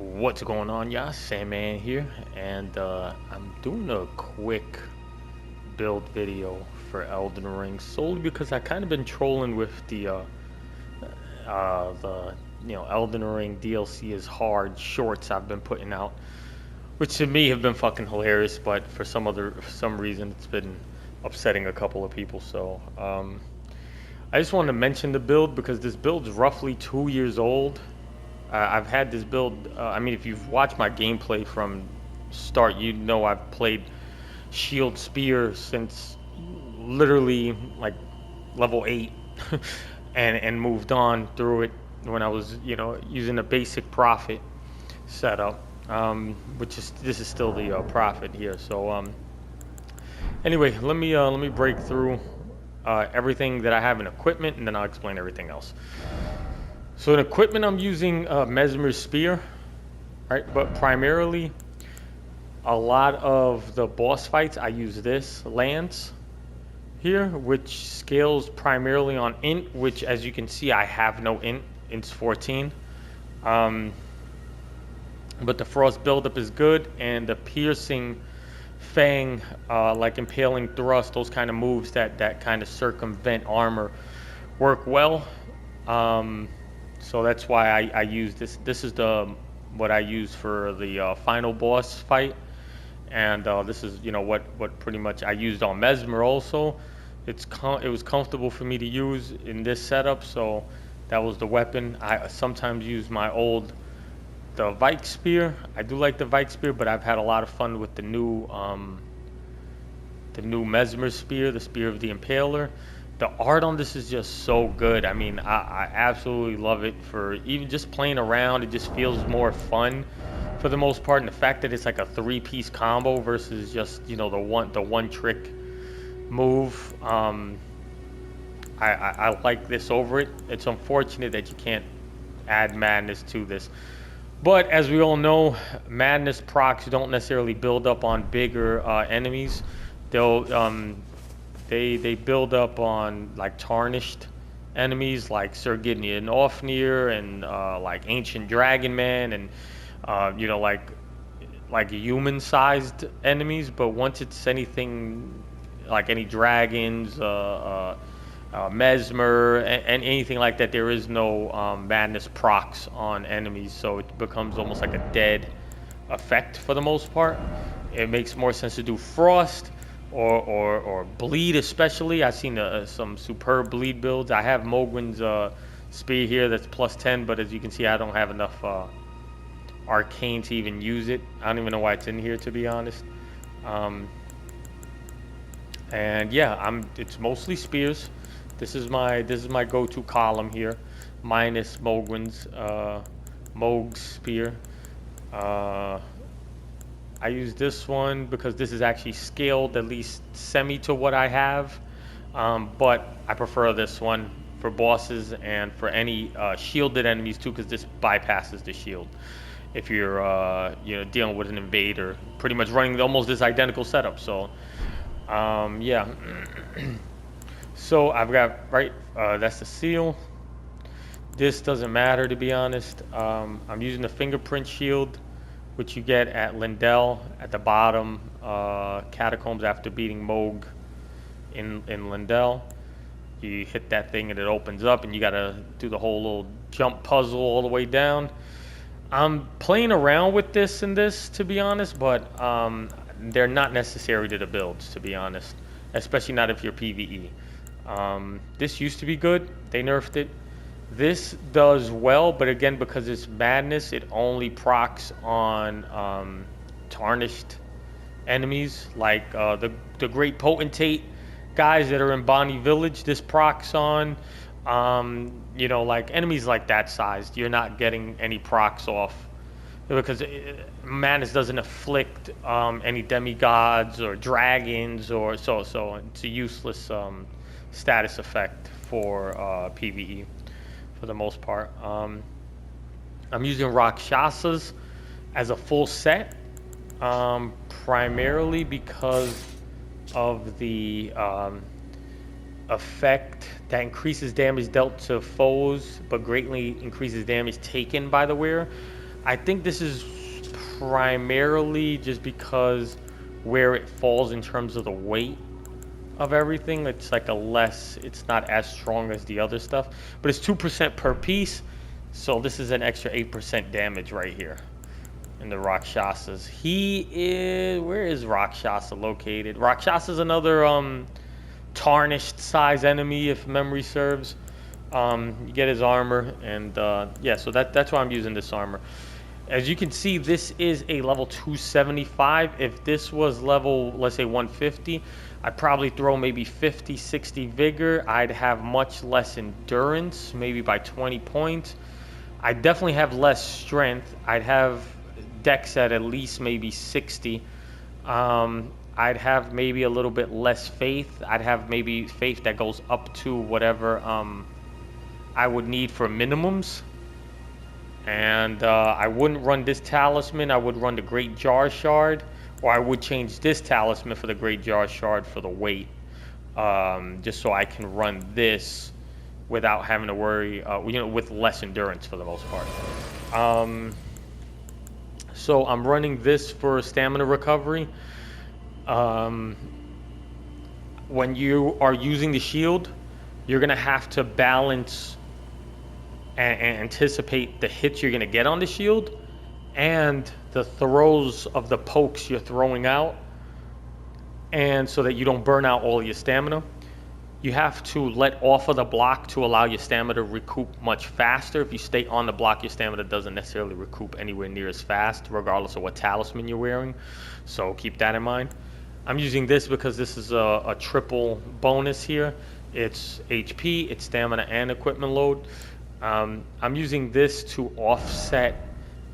What's going on, y'all? Sandman here, and I'm doing a quick build video for Elden Ring solely because I kind of been trolling with the Elden Ring DLC is hard shorts I've been putting out, which to me have been fucking hilarious, but for some reason it's been upsetting a couple of people. So I just wanted to mention the build because this build's roughly 2 years old. I've had this build, I mean, if you've watched my gameplay from start, you know I've played Shield Spear since literally like level 8 and moved on through it when I was, using a basic Prophet setup, this is still the Prophet here. So anyway, let me break through everything that I have in equipment, and then I'll explain everything else. So in equipment, I'm using Mesmer's Spear, right? But primarily, a lot of the boss fights, I use this Lance here, which scales primarily on int, which as you can see, I have no int. Int's 14. But the frost buildup is good, and the piercing fang, like impaling thrust, those kind of moves that kind of circumvent armor work well. So that's why I use this. This is what I use for the final boss fight, and this is what pretty much I used on Mesmer also. It was comfortable for me to use in this setup, so that was the weapon. I sometimes use the Vykes spear. I do like the Vykes spear, but I've had a lot of fun with the new Mesmer spear, the Spear of the Impaler. The art on this is just so good. I mean, I absolutely love it. For even just playing around, it just feels more fun for the most part. And the fact that it's like a 3-piece combo versus just the one trick move. I like this over it. It's unfortunate that you can't add madness to this. But as we all know, madness procs don't necessarily build up on bigger enemies. They build up on like tarnished enemies like Sir Gideon Ofnir and like Ancient Dragon Man and like human-sized enemies. But once it's anything like any dragons, Mesmer, and anything like that, there is no madness procs on enemies, so it becomes almost like a dead effect for the most part. It makes more sense to do frost or bleed, especially. I've seen some superb bleed builds. I have Mogwin's spear here that's plus 10, but as you can see, I don't have enough arcane to even use it. I don't even know why it's in here, to be honest. And yeah, it's mostly spears. This is my go-to column here, minus Mogwin's Mog's spear. I use this one because this is actually scaled at least semi to what I have, but I prefer this one for bosses and for any shielded enemies too, because this bypasses the shield. If you're dealing with an invader, pretty much running almost this identical setup. So yeah. So I've got that's the seal. This doesn't matter, to be honest. I'm using the fingerprint shield, which you get at Lindell at the bottom catacombs after beating Moog in Lindell. You hit that thing and it opens up, and you gotta do the whole little jump puzzle all the way down. I'm playing around with this and this, to be honest, but they're not necessary to the builds, to be honest, especially not if you're PvE. This used to be good. They nerfed it. This does well, but again, because it's madness, it only procs on tarnished enemies, like the great potentate guys that are in Bonnie Village. This procs on, like enemies like that sized. You're not getting any procs off because madness doesn't afflict any demigods or dragons or so. It's a useless status effect for PvE. For the most part. I'm using Rakshasas as a full set, primarily because of the effect that increases damage dealt to foes, but greatly increases damage taken by the wearer. I think this is primarily just because where it falls in terms of the weight of everything. It's like it's not as strong as the other stuff, but it's 2% per piece. So this is an extra 8% damage right here in the Rakshasas. Where is Rakshasa located? Rakshasa is another tarnished size enemy, if memory serves. You get his armor, and yeah, so that's why I'm using this armor. As you can see, this is a level 275. If this was level, let's say 150, I'd probably throw maybe 50, 60 vigor. I'd have much less endurance, maybe by 20 points. I definitely have less strength. I'd have dex at least maybe 60. I'd have maybe a little bit less faith. I'd have maybe faith that goes up to whatever I would need for minimums. And I wouldn't run this talisman. I would run the Great Jar Shard, or I would change this talisman for the Great Jar Shard for the weight, just so I can run this without having to worry, with less endurance for the most part. So I'm running this for stamina recovery. When you are using the shield, you're gonna have to balance and anticipate the hits you're going to get on the shield and the throws of the pokes you're throwing out, and so that you don't burn out all your stamina. You have to let off of the block to allow your stamina to recoup much faster. If you stay on the block, your stamina doesn't necessarily recoup anywhere near as fast, regardless of what talisman you're wearing. So keep that in mind. I'm using this because this is a triple bonus here. It's HP, it's stamina, and equipment load. I'm using this to offset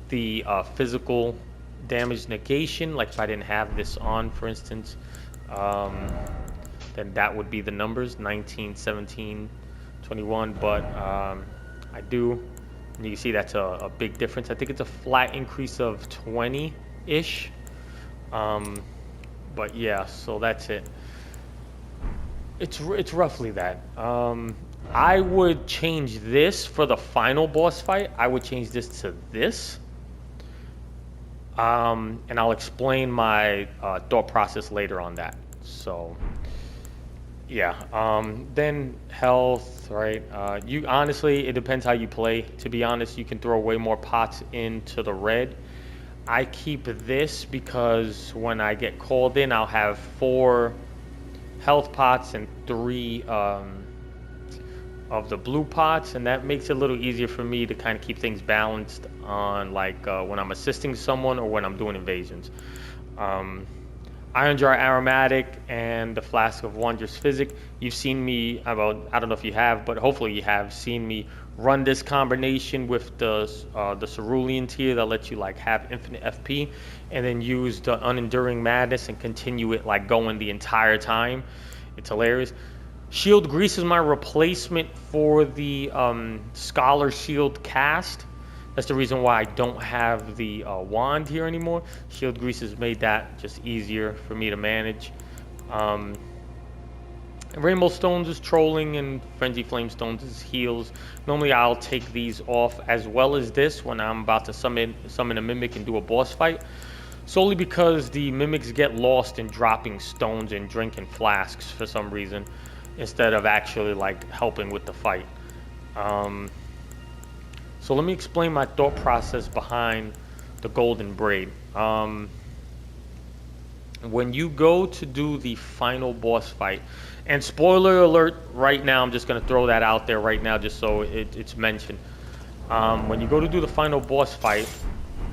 the physical damage negation. Like if I didn't have this on, for instance, then that would be the numbers, 19, 17, 21. But I do, and you can see that's a big difference. I think it's a flat increase of 20-ish. But yeah, so that's it. It's roughly that. I would change this for the final boss fight. I would change this to this. And I'll explain my thought process later on that. So, yeah. Then health, right? You honestly, it depends how you play. To be honest, you can throw way more pots into the red. I keep this because when I get called in, I'll have 4 health pots and 3 of the blue pots, and that makes it a little easier for me to kind of keep things balanced on, like when I'm assisting someone or when I'm doing invasions. Iron Jar Aromatic and the Flask of Wondrous Physic. You've seen me, I don't know if you have, but hopefully you have seen me run this combination with the Cerulean tier that lets you like have infinite FP, and then use the Unenduring Madness and continue it like going the entire time. It's hilarious. Shield Grease is my replacement for the Scholar Shield cast. That's the reason why I don't have the wand here anymore. Shield Grease has made that just easier for me to manage. Rainbow Stones is trolling, and Frenzy Flame Stones is heals. Normally I'll take these off as well as this when I'm about to summon a Mimic and do a boss fight. Solely because the Mimics get lost in dropping stones and drinking flasks for some reason, instead of actually like helping with the fight. So let me explain my thought process behind the Golden Braid. When you go to do the final boss fight, and spoiler alert right now, I'm just going to throw that out there right now just so it's mentioned. When you go to do the final boss fight,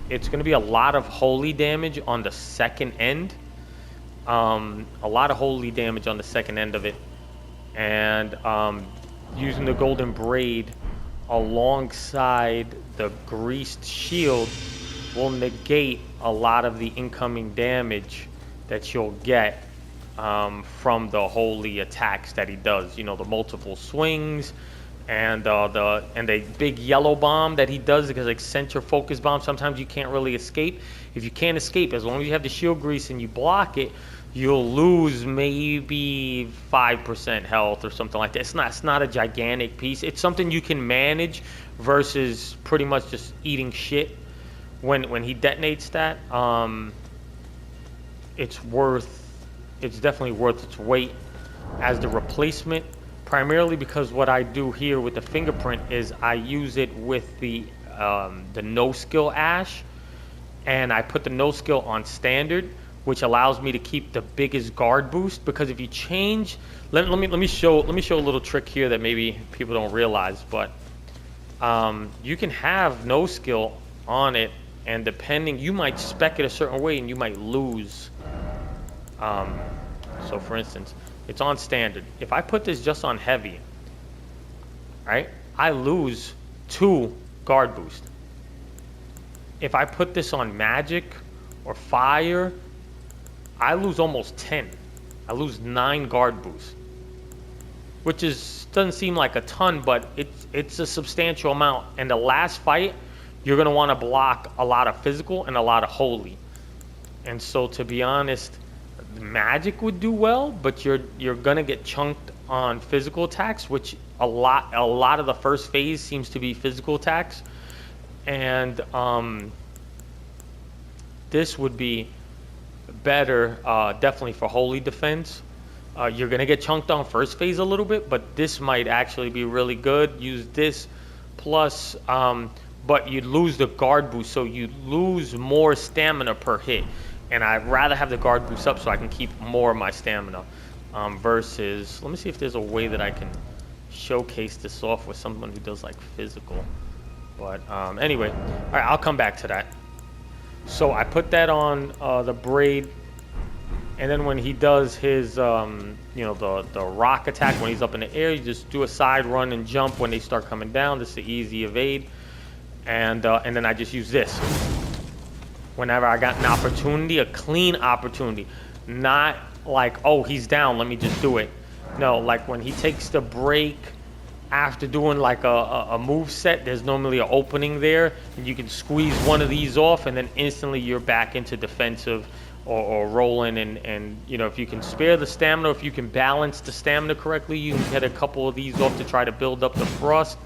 it's going to be a lot of holy damage on the second end. A lot of holy damage on the second end of it. And using the Golden Braid alongside the Greased Shield will negate a lot of the incoming damage that you'll get from the holy attacks that he does. You know, the multiple swings and the big yellow bomb that he does, because like center focus bomb, sometimes you can't really escape. If you can't escape, as long as you have the shield grease and you block it, you'll lose maybe 5% health or something like that. It's not a gigantic piece. It's something you can manage versus pretty much just eating shit when he detonates that, it's definitely worth its weight as the replacement, primarily because what I do here with the fingerprint is I use it with the no skill ash, and I put the no skill on standard, which allows me to keep the biggest guard boost. Because if you change, let me show a little trick here that maybe people don't realize, but you can have no skill on it, and depending, you might spec it a certain way and you might lose. So for instance, it's on standard. If I put this just on heavy, right, I lose 2 guard boost. If I put this on magic or fire, I lose almost 10. I lose 9 guard boost, which doesn't seem like a ton, but it's a substantial amount. And the last fight, you're gonna want to block a lot of physical and a lot of holy. And so, to be honest, magic would do well, but you're gonna get chunked on physical attacks, which a lot of the first phase seems to be physical attacks. And this would be better, definitely for holy defense. You're gonna get chunked on first phase a little bit, but this might actually be really good. Use this plus, but you lose the guard boost, so you lose more stamina per hit. And I'd rather have the guard boost up so I can keep more of my stamina. Versus, let me see if there's a way that I can showcase this off with someone who does like physical. But anyway, all right, I'll come back to that. So I put that on the braid, and then when he does his, the rock attack, when he's up in the air, you just do a side run and jump when they start coming down. This is an easy evade, and then I just use this whenever I got an opportunity, a clean opportunity, not like, oh, he's down, let me just do it. No, like when he takes the break after doing like a move set, there's normally an opening there, and you can squeeze one of these off, and then instantly you're back into defensive or rolling. And if you can spare the stamina, if you can balance the stamina correctly, you can get a couple of these off to try to build up the frost.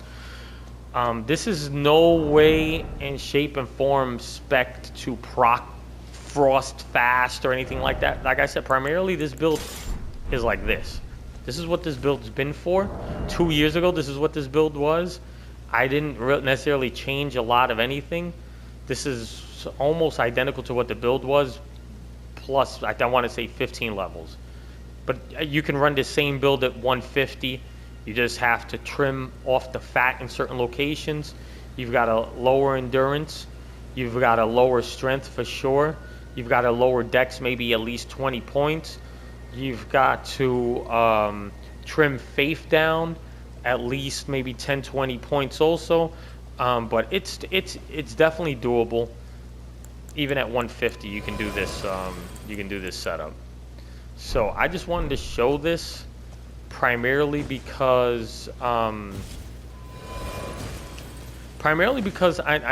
This is no way in shape and form spec'd to proc frost fast or anything like that. Like I said, primarily this build is like this. This is what this build's been for. 2 years ago, this is what this build was. I didn't necessarily change a lot of anything. This is almost identical to what the build was, plus I want to say 15 levels. But you can run the same build at 150. You just have to trim off the fat in certain locations. You've got a lower endurance. You've got a lower strength for sure. You've got a lower dex, maybe at least 20 points. You've got to trim faith down at least maybe 10-20 points also. But it's definitely doable. Even at 150, you can do this. You can do this setup. So I just wanted to show this primarily because I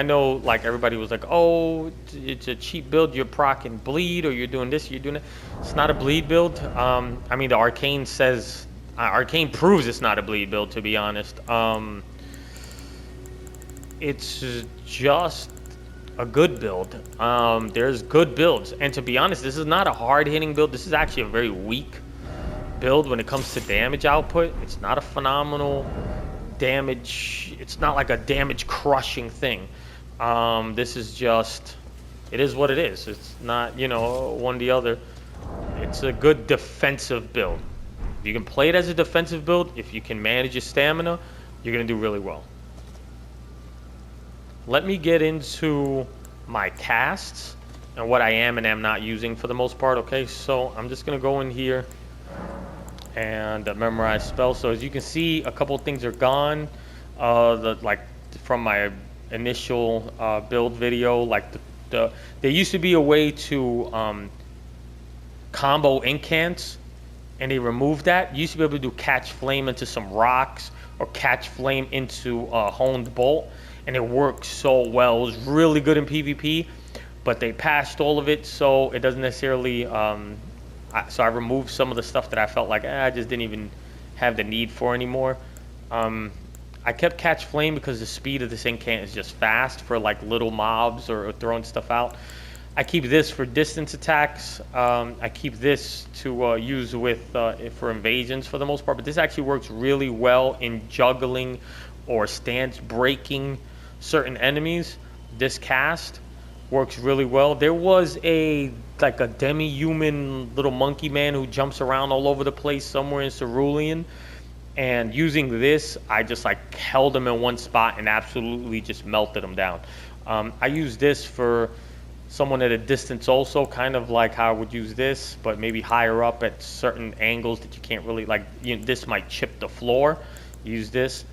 know like everybody was like, oh, it's a cheap build, you're proccing bleed, or you're doing this, you're doing that. It's not a bleed build. I mean, the Arcane says, Arcane proves it's not a bleed build, to be honest. It's just a good build. There's good builds, and to be honest, this is not a hard-hitting build. This is actually a very weak build when it comes to damage output. It's not a phenomenal damage. It's not like a damage crushing thing. This is just, it is what it is. It's not, one or the other. It's a good defensive build. If you can play it as a defensive build, if you can manage your stamina, you're gonna do really well. Let me get into my casts and what I am and am not using for the most part. Okay, so I'm just gonna go in here and memorize spells. So as you can see, a couple of things are gone. From my initial build video, like there used to be a way to combo incants, and they removed that. You used to be able to do catch flame into some rocks or catch flame into a honed bolt, and it worked so well. It was really good in PvP, but they patched all of it, so it doesn't necessarily so I removed some of the stuff that I felt like I just didn't even have the need for anymore. I kept Catch Flame because the speed of this incant is just fast for like little mobs or throwing stuff out. I keep this for distance attacks. I keep this to use with for invasions for the most part, but this actually works really well in juggling or stance breaking certain enemies. This cast works really well. There was like a demi-human little monkey man who jumps around all over the place somewhere in Cerulean, and using this, I just like held him in one spot and absolutely just melted him down. I use this for someone at a distance also, kind of like how I would use this, but maybe higher up at certain angles that you can't really, like, this might chip the floor. Use this.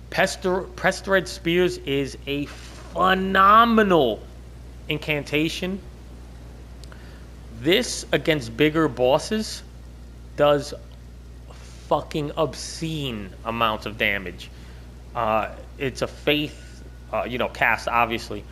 Pestered Spears is a phenomenal incantation. This against bigger bosses does fucking obscene amounts of damage. It's a faith, cast obviously,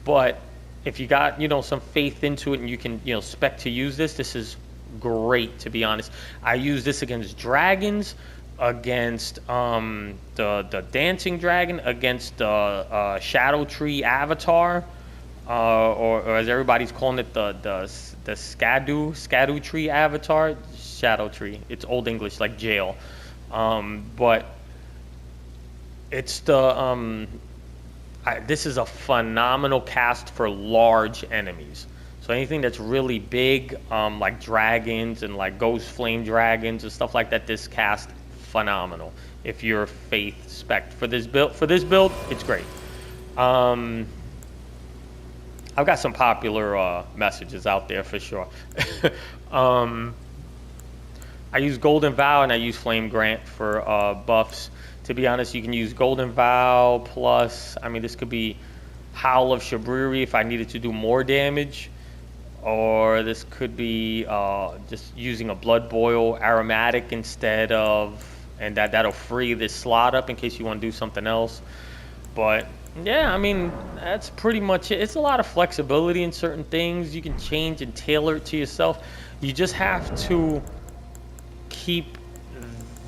but if you got, some faith into it and you can, spec to use this, this is great, to be honest. I use this against dragons, against the dancing dragon, against the Shadow Tree avatar, or as everybody's calling it, the Skadu Tree avatar. Shadow Tree. It's Old English, like jail. But it's the this is a phenomenal cast for large enemies. So anything that's really big, like dragons and like ghost flame dragons and stuff like that, this cast phenomenal. If you're faith spec for this build, it's great. I've got some popular messages out there for sure. I use Golden Vow and I use Flame Grant for buffs. To be honest, you can use Golden Vow plus, this could be Howl of Shabriri if I needed to do more damage. Or this could be just using a Blood Boil Aromatic instead of, and that'll free this slot up in case you want to do something else. But yeah, that's pretty much it. It's a lot of flexibility in certain things. You can change and tailor it to yourself. You just have to keep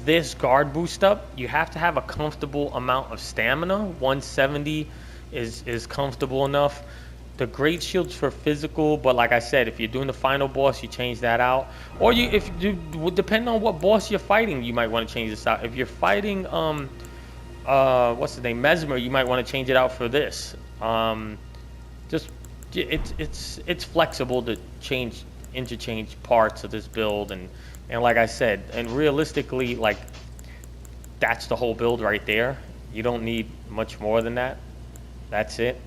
this guard boost up. You have to have a comfortable amount of stamina. 170 is comfortable enough. The great shields for physical, but like I said, if you're doing the final boss, you change that out. Or depending on what boss you're fighting, you might want to change this out. If you're fighting what's his name, Mesmer, you might want to change it out for this. It's flexible to interchange parts of this build, and like I said, and realistically, like, that's the whole build right there. You don't need much more than that. That's it.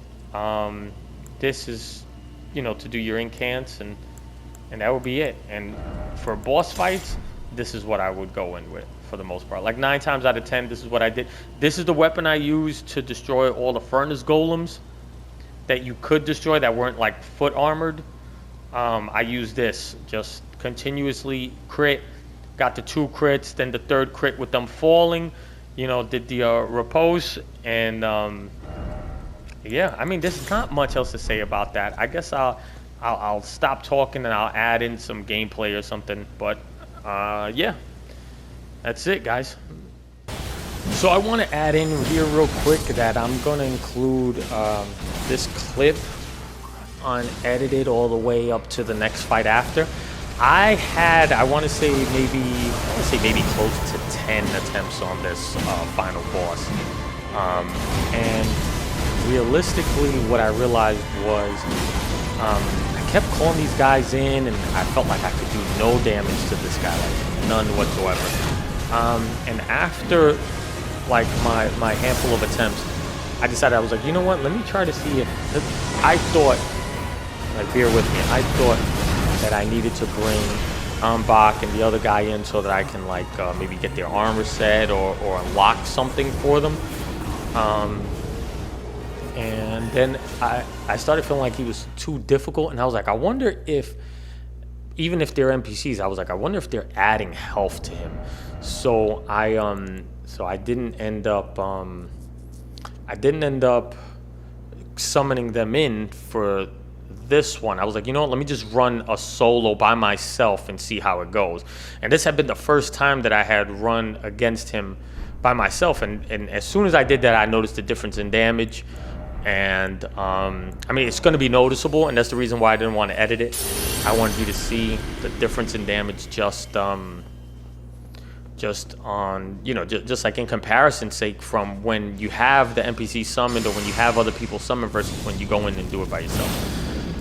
This is, to do your incants, and that would be it. And for boss fights, this is what I would go in with for the most part. Like 9 times out of 10, this is what I did. This is the weapon I used to destroy all the furnace golems that you could destroy that weren't like foot armored. I used this, just continuously crit, got the 2 crits, then the 3rd crit with them falling, did the repose, and yeah, there's not much else to say about that. I guess I'll stop talking and I'll add in some gameplay or something, but yeah, that's it, guys. So I want to add in here real quick that I'm going to include this clip unedited all the way up to the next fight after. I want to say maybe close to 10 attempts on this final boss, and realistically, what I realized was I kept calling these guys in, and I felt like I could do no damage to this guy, like none whatsoever. And after like my handful of attempts, I decided, I was like, you know what? Let me try to see if I thought, like, bear with me. I thought that I needed to bring Ambach and the other guy in so that I can like maybe get their armor set or unlock something for them. And then I started feeling like he was too difficult, and I was like, I wonder if, even if they're NPCs, I was like, I wonder if they're adding health to him. So I didn't end up summoning them in for this one. I was like, you know what, let me just run a solo by myself and see how it goes. And this had been the first time that I had run against him by myself, and as soon as I did that, I noticed a difference in damage. And I mean, it's going to be noticeable, and that's the reason why I didn't want to edit it. I wanted you to see the difference in damage just on, you know, just like in comparison's sake, from when you have the NPC summoned or when you have other people summoned versus when you go in and do it by yourself.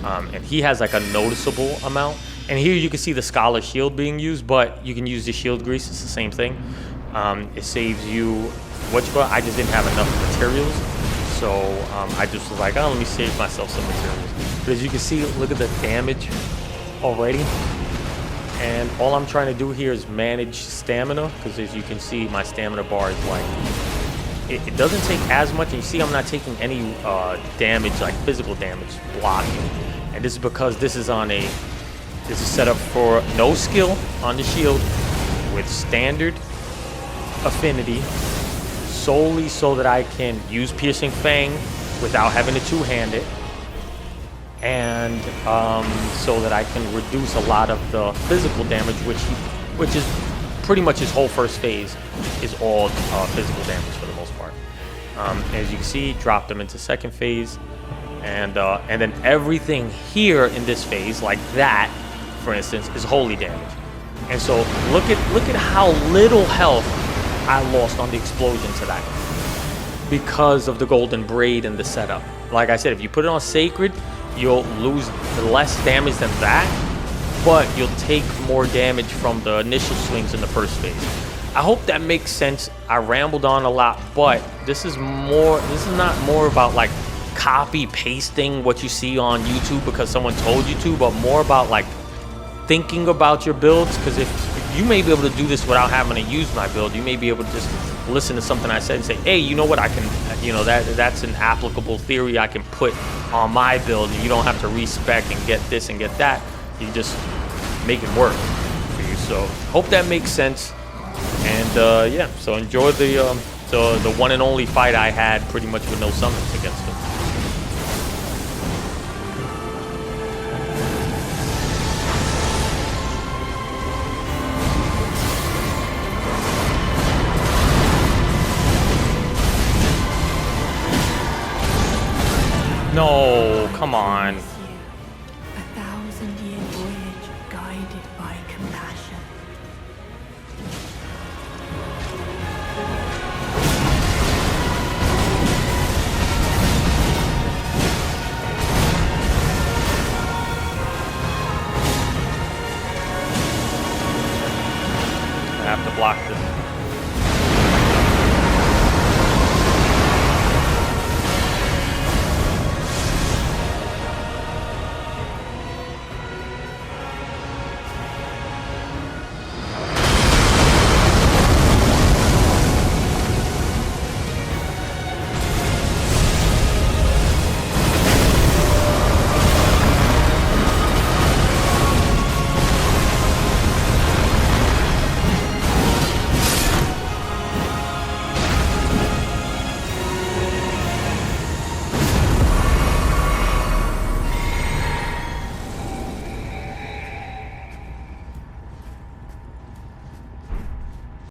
And he has like a noticeable amount. And here you can see the Scholar Shield being used, but you can use the Shield Grease. It's the same thing. It saves you, I just didn't have enough materials. So I just was like, oh, let me save myself some materials. But as you can see, look at the damage already. And all I'm trying to do here is manage stamina, because as you can see, my stamina bar is like, it doesn't take as much. And you see I'm not taking any damage, like physical damage, blocking. And this is because this is set up for no skill on the shield with standard affinity, solely so that I can use Piercing Fang without having to two-hand it, and so that I can reduce a lot of the physical damage, which is pretty much his whole first phase is all physical damage for the most part. As you can see, dropped him into second phase, and then everything here in this phase, like that, for instance, is holy damage. And so look at how little health I lost on the explosion to that because of the golden braid and the setup. Like I said, if you put it on sacred, you'll lose less damage than that, but you'll take more damage from the initial swings in the first phase. I hope that makes sense. I rambled on a lot, but this is not more about like copy pasting what you see on YouTube because someone told you to, but more about like thinking about your builds, because if you may be able to do this without having to use my build. You may be able to just listen to something I said and say, hey, you know what, I can, you know, that's an applicable theory I can put on my build, and you don't have to respec and get this and get that. You just make it work for you. So hope that makes sense. And yeah, so enjoy the one and only fight I had pretty much with no summons against him. No, come on. 1,000 years.